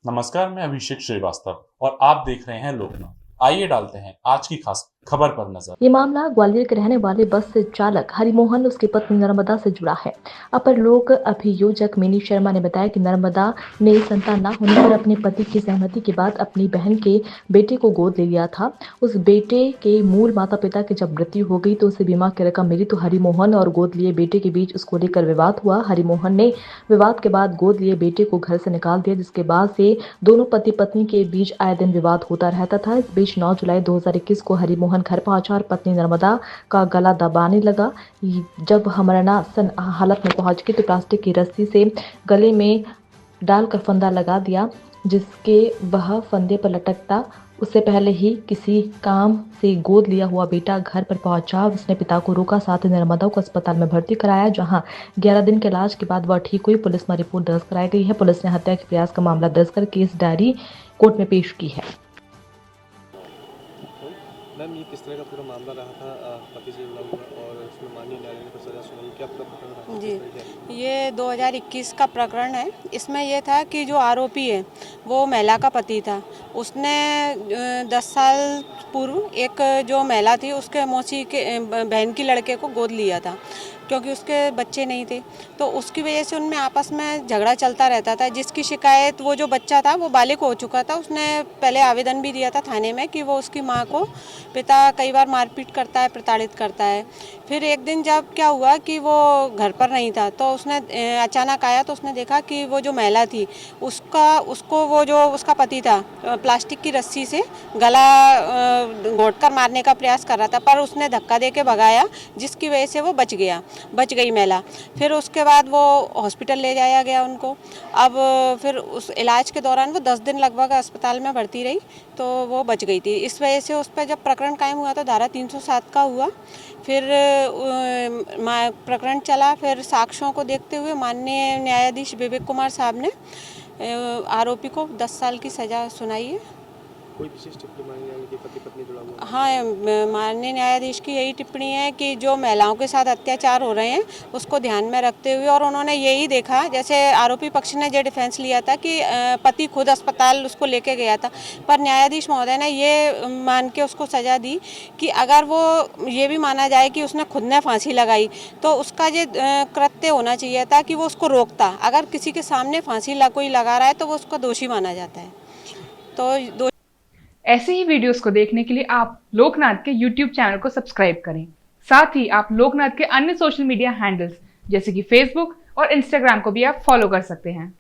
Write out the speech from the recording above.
नमस्कार, मैं अभिषेक श्रीवास्तव और आप देख रहे हैं लोकनाथ। आइए डालते हैं आज की खास खबर पर नजर। ये मामला ग्वालियर के रहने वाले बस से चालक हरिमोहन उसकी पत्नी नर्मदा से जुड़ा है। अपर लोक अभियोजक मिनी शर्मा ने बताया कि नर्मदा ने संतान न होने पर अपने पति की सहमति के बाद अपनी बहन के बेटे को गोद ले लिया था। उस बेटे के मूल माता पिता की जब मृत्यु हो गई तो उसे बीमा की रकम मिली तो हरिमोहन और गोद लिए बेटे के बीच उसको लेकर विवाद हुआ। हरिमोहन ने विवाद के बाद गोद लिए बेटे को घर से निकाल दिया, जिसके बाद से दोनों पति पत्नी के बीच आए दिन विवाद होता रहता था। इस बीच 9 जुलाई 2021 को हरिमोहन घर पहुंचा और पत्नी नर्मदा का गला दबाने लगा। जब मरणासन हालत में पहुंच गई तो प्लास्टिक की रस्सी से गले में डालकर फंदा लगा दिया, जिसके वह फंदे पर लटकता। उससे पहले ही किसी काम से गोद लिया हुआ बेटा घर पर पहुंचा। उसने पिता को रोका, साथ ही नर्मदा को अस्पताल में भर्ती कराया, जहां 11 दिन के इलाज के बाद वह ठीक हुई। पुलिस में रिपोर्ट दर्ज कराई गई है। पुलिस ने हत्या के प्रयास का मामला दर्ज कर केस डायरी कोर्ट में पेश की है। मैम, ये किस तरह का पूरा मामला रहा था, पति से जुड़ा हुआ, और उसमें माननीय न्यायालय ने सजा सुनाई, क्या पूरा प्रकरण रहा? जी, ये 2021 का प्रकरण है। इसमें यह था कि जो आरोपी है वो महिला का पति था। उसने 10 साल पूर्व एक जो महिला थी उसके मौसी के बहन की लड़के को गोद लिया था, क्योंकि उसके बच्चे नहीं थे। तो उसकी वजह से उनमें आपस में झगड़ा चलता रहता था, जिसकी शिकायत वो जो बच्चा था वो बालिग हो चुका था। उसने पहले आवेदन भी दिया था थाने में कि वो उसकी माँ को पिता कई बार मारपीट करता है, प्रताड़ित करता है। फिर एक दिन जब क्या हुआ कि वो घर पर नहीं था तो उसने अचानक आया तो उसने देखा कि वो जो महिला थी उसको वो जो उसका पति था प्लास्टिक की रस्सी से गला घोंटकर मारने का प्रयास कर रहा था, पर उसने धक्का दे के भगाया, जिसकी वजह से वो बच गई महिला। फिर उसके बाद वो हॉस्पिटल ले जाया गया उनको। अब फिर उस इलाज के दौरान वो 10 दिन लगभग अस्पताल में भर्ती रही तो वो बच गई थी। इस वजह से उस पर जब प्रकरण कायम हुआ तो धारा 307 का हुआ। फिर प्रकरण चला। फिर साक्ष्यों को देखते हुए माननीय न्यायाधीश विवेक कुमार साहब ने आरोपी को 10 साल की सजा सुनाई है। कोई विशेष टिप्पणी मांगी है कि पति पत्नी जुड़ा हुआ? हाँ, माननीय न्यायाधीश की यही टिप्पणी है कि जो महिलाओं के साथ अत्याचार हो रहे हैं उसको ध्यान में रखते हुए, और उन्होंने यही देखा, जैसे आरोपी पक्ष ने जो डिफेंस लिया था कि पति खुद अस्पताल उसको लेके गया था, पर न्यायाधीश महोदय ने ये मान के उसको सजा दी कि अगर वो ये भी माना जाए कि उसने खुद ने फांसी लगाई तो उसका ये कृत्य होना चाहिए था कि वो उसको रोकता। अगर किसी के सामने फांसी कोई लगा रहा है तो वो उसको दोषी माना जाता है। तो ऐसे ही वीडियोस को देखने के लिए आप लोकनाथ के YouTube चैनल को सब्सक्राइब करें। साथ ही आप लोकनाथ के अन्य सोशल मीडिया हैंडल्स जैसे कि फेसबुक और इंस्टाग्राम को भी आप फॉलो कर सकते हैं।